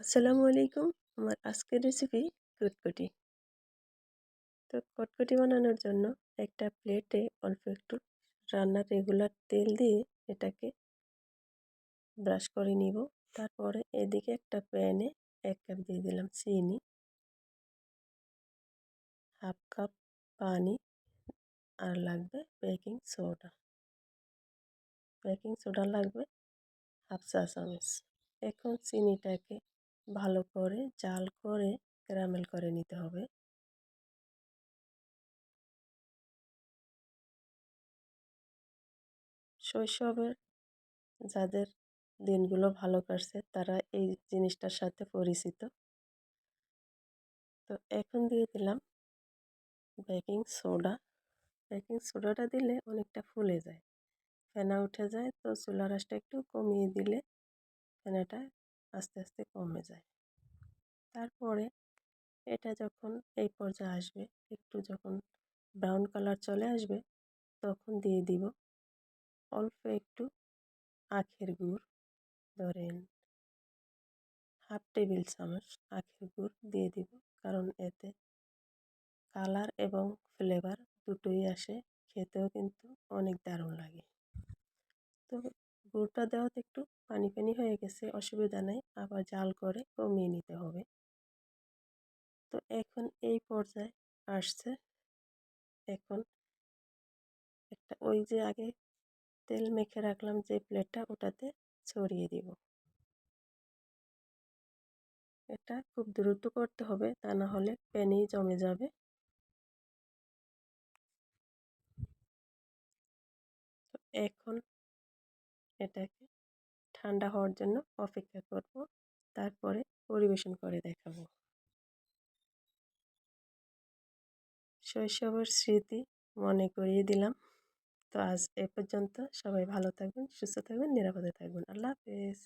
আসসালামু আলাইকুম। আমার আজকের রেসিপি কটকটি। তো কটকটি বানানোর জন্য একটা প্লেটে অল্প একটু রান্নার রেগুলার তেল দিয়ে এটাকে ব্রাশ করে নিব। তারপরে এদিকে একটা প্যানে 1 কাপ দিয়ে দিলাম চিনি, হাফ কাপ পানি আর লাগবে বেকিং সোডা। বেকিং সোডা লাগবে হাফ চা চামচ। এখন চিনিটাকে ভালো করে জাল করে ক্যারামেল করে নিতে হবে। শৈশবের যাদের দিনগুলো ভালো কাটছে তারা এই জিনিসটার সাথে পরিচিত। তো এখন দিয়ে দিলাম বেকিং সোডা। বেকিং সোডাটা দিলে অনেকটা ফুলে যায়, ফেনা উঠে যায়। তো চুলার আঁচটা একটু কমিয়ে দিলে ফেনাটা আস্তে আস্তে কমে যায়। তারপরে এটা যখন এই পর্যায়ে আসবে, একটু যখন ব্রাউন কালার চলে আসবে, তখন দিয়ে দিব অল্প একটু আখের গুড়। ধরেন হাফ টেবিল চামচ আখের গুড় দিয়ে দিব, কারণ এতে কালার এবং ফ্লেভার দুটোই আসে, খেতেও কিন্তু অনেক দারুণ লাগে। তো গুড়টা দেওয়াতে একটু পানি পানি হয়ে গেছে, অসুবিধা নেই, আবার জাল করে কমিয়ে নিতে হবে। তো এখন এই পর্যায়ে আসছে, এখন একটা ওই যে আগে তেল মেখে রাখলাম যে প্লেটটা, ওটাতে ছড়িয়ে দিব। এটা খুব দ্রুত করতে হবে, তা না হলে প্যানেই জমে যাবে। তো এখন এটাকে ঠান্ডা হওয়ার জন্য অপেক্ষা করব, তারপরে পরিবেশন করে দেখাবো। শৈশবের স্মৃতি মনে করিয়ে দিলাম। তো আজ এ পর্যন্ত। সবাই ভালো থাকবেন, সুস্থ থাকবেন, নিরাপদে থাকবেন। আল্লাহ হাফেজ।